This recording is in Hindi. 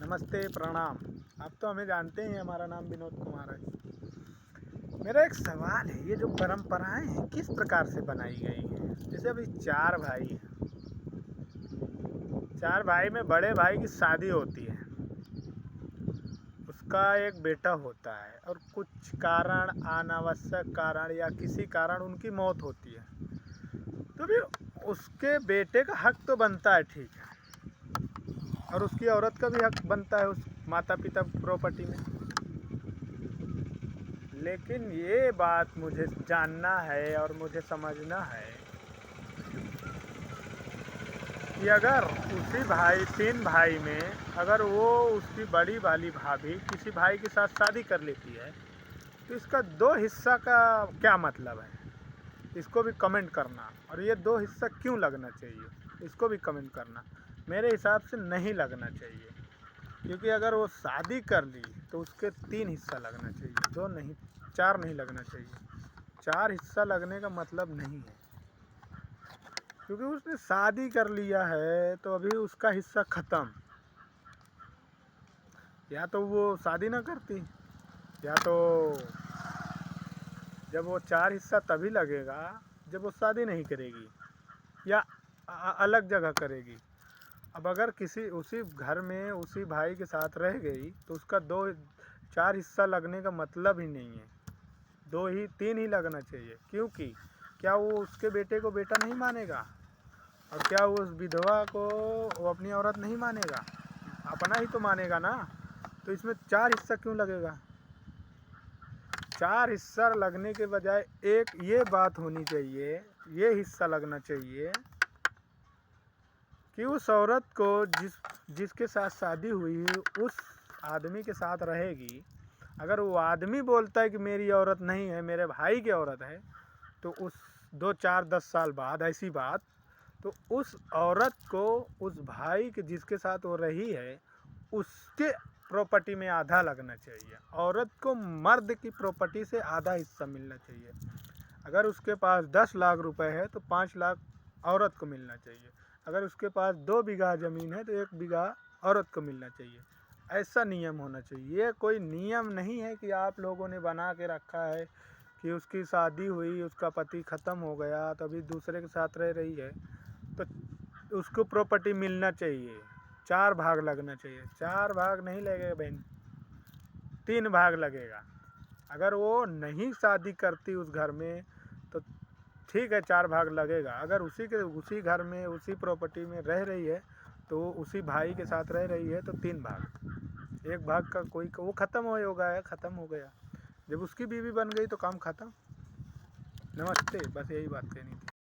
नमस्ते, प्रणाम। आप तो हमें जानते हैं, हमारा नाम विनोद कुमार है। मेरा एक सवाल है, ये जो परंपराएं हैं किस प्रकार से बनाई गई हैं? जैसे अभी चार भाई हैं, चार भाई में बड़े भाई की शादी होती है, उसका एक बेटा होता है और कुछ कारण, अनावश्यक कारण या किसी कारण उनकी मौत होती है, तो भी उसके बेटे का हक तो बनता है, ठीक है, और उसकी औरत का भी हक बनता है उस माता पिता प्रॉपर्टी में। लेकिन ये बात मुझे जानना है और मुझे समझना है कि अगर उसी भाई, तीन भाई में अगर वो उसकी बड़ी वाली भाभी किसी भाई के साथ शादी कर लेती है, तो इसका दो हिस्सा का क्या मतलब है? इसको भी कमेंट करना। और ये दो हिस्सा क्यों लगना चाहिए, इसको भी कमेंट करना। मेरे हिसाब से नहीं लगना चाहिए, क्योंकि अगर वो शादी कर ली तो उसके तीन हिस्सा लगना चाहिए, दो नहीं, चार नहीं लगना चाहिए। चार हिस्सा लगने का मतलब नहीं है, क्योंकि उसने शादी कर लिया है तो अभी उसका हिस्सा ख़त्म। या तो वो शादी ना करती, या तो जब वो चार हिस्सा तभी लगेगा जब वो शादी नहीं करेगी या अलग जगह करेगी। अब अगर किसी उसी घर में उसी भाई के साथ रह गई तो उसका दो चार हिस्सा लगने का मतलब ही नहीं है, दो ही तीन ही लगना चाहिए। क्योंकि क्या वो उसके बेटे को बेटा नहीं मानेगा? और क्या वो उस विधवा को वो अपनी औरत नहीं मानेगा? अपना ही तो मानेगा ना। तो इसमें चार हिस्सा क्यों लगेगा? चार हिस्सा लगने के बजाय एक ये बात होनी चाहिए, ये हिस्सा लगना चाहिए कि उस औरत को जिसके साथ शादी हुई उस आदमी के साथ रहेगी। अगर वो आदमी बोलता है कि मेरी औरत नहीं है, मेरे भाई की औरत है, तो उस 2 4 10 साल बाद ऐसी बात, तो उस औरत को उस भाई के जिसके साथ वो रही है उसके प्रॉपर्टी में आधा लगना चाहिए। औरत को मर्द की प्रॉपर्टी से आधा हिस्सा मिलना चाहिए। अगर उसके पास 10 लाख रुपए है तो 5 लाख औरत को मिलना चाहिए। अगर उसके पास 2 बीघा ज़मीन है तो 1 बीघा औरत को मिलना चाहिए। ऐसा नियम होना चाहिए। ये कोई नियम नहीं है कि आप लोगों ने बना के रखा है कि उसकी शादी हुई, उसका पति ख़त्म हो गया तो अभी दूसरे के साथ रह रही है तो उसको प्रॉपर्टी मिलना चाहिए, 4 भाग लगना चाहिए। 4 भाग नहीं लगेगा बहन, 3 भाग लगेगा। अगर वो नहीं शादी करती उस घर में तो ठीक है, 4 भाग लगेगा। अगर उसी घर में उसी प्रॉपर्टी में रह रही है तो उसी भाई के साथ रह रही है तो 3 भाग। 1 भाग का कोई वो ख़त्म हो गया, ख़त्म हो गया। जब उसकी बीवी बन गई तो काम ख़त्म। नमस्ते, बस यही बात कहनी थी।